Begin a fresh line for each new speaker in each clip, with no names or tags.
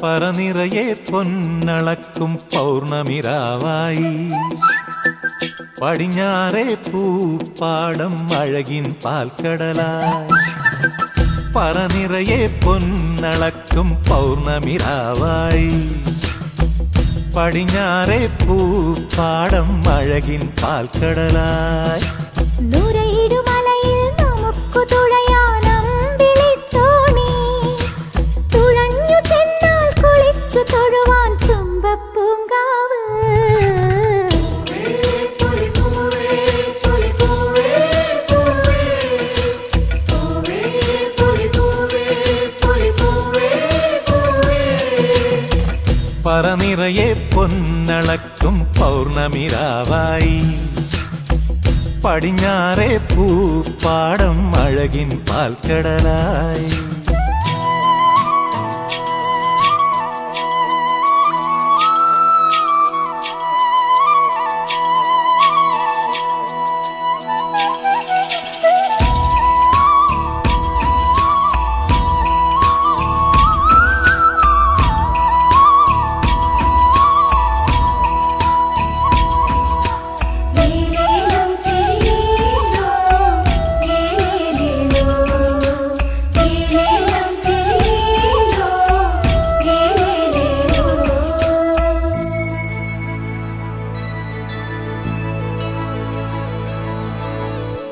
പറനിറയെ പൊന്നളക്കും പൗർണമിരാവായി പടിഞ്ഞാറേ പൂപ്പാടം അഴകിൻ പാൽക്കടലായി. പറനിറയെ പൊന്നളക്കും പൗർണമിരാവായി പടിഞ്ഞാറേ പൂപ്പാടം അഴകിൻ പാൽക്കടലായി.
നൂരയിടുമലയിൽ നമുക്കു തുഴയാനമ്പിളിത്തോണി തുഴഞ്ഞു ചെന്നാൽ കുളിച്ചു തൊഴുവാൻ തുമ്പപ്പൂങ്കാവ്.
പറനിറയെ പൊന്നളക്കും പൗർണമിരാവായി പടിഞ്ഞാറേ പൂപ്പാടം അഴകിൻ പാൽക്കടലായി.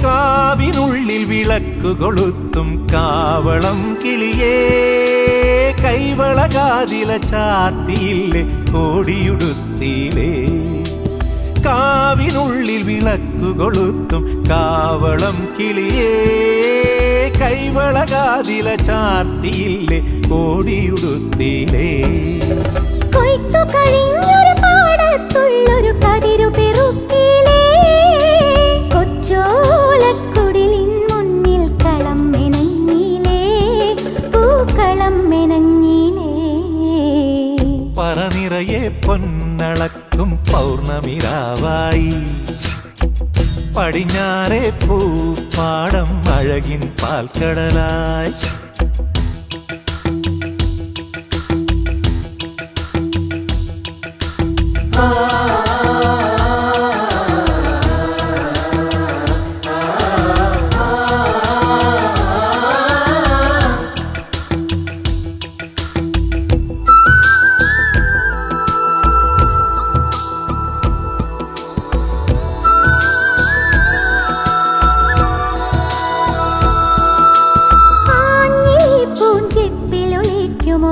കാവിനുള്ളിൽ വിളക്കു കൊളുത്തും കാവളം കിളിയേ കൈവളകാതില ചാർത്തിയില്ലേ കോടിയുടുത്തിയിലേ. കാവിനുള്ളിൽ വിളക്കു കൊളുത്തും കാവളം കിളിയേ കൈവളകാതില ചാർത്തിയില്ലേ കോടിയുടുത്തിയിലേ.
കൊയ്ത്തു കഴിഞ്ഞൊരു പാടത്തുള്ളൊരു കതിരു പെറുക്കിലേ കൊച്ചോലക്കുടിലിൻ മുന്നിൽ കളം മെനഞ്ഞിലേ പൂക്കളം മെനഞ്ഞിലേ.
പറനിറയെ പൊന്നളക്കും പൗർണമിരാവായി പടിഞ്ഞാറേ പൂപ്പാടം അഴകിൻ പാൽക്കടലായി.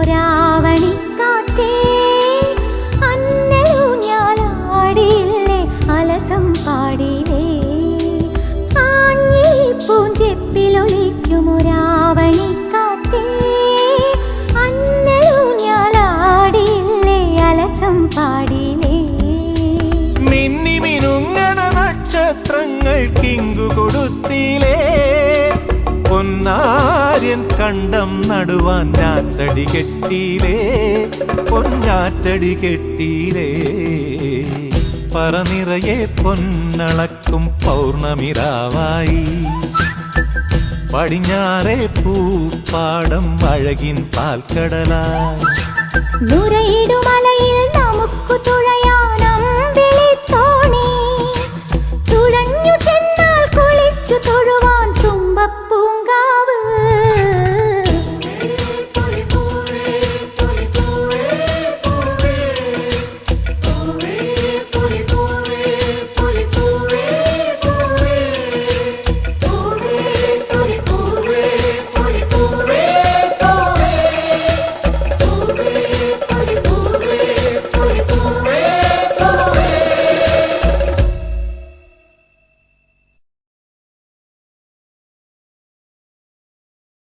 രാവണിക്കാറ്റേ അന്നലൂഞ്ഞാലാടിയില്ലേ അലസം പാടിയില്ലേ. ആഞ്ഞി പൂഞ്ചെപ്പിലൊളിക്കുമോ രാവണിക്കാറ്റേ അന്നലൂഞ്ഞാലാടിയില്ലേ അലസം പാടിയില്ലേ.
മിന്നി മിനുങ്ങണ നക്ഷത്രങ്ങൾ കിങ്കു കൊടുത്തിലേ പൊന്നാര്യൻ കണ്ടം നടുവാൻ ഞാറ്റടി കെട്ടിയിലേ പൊന്നാറ്റടി കെട്ടിയിലേ. പറനിറയെ പൊന്നളക്കും പൗർണമിരാവായി പടിഞ്ഞാറേ പൂപ്പാടം അഴകിൻ പാൽക്കടലായി.
നൂരയിടുമലയിൽ നമുക്കു തുഴയാൻ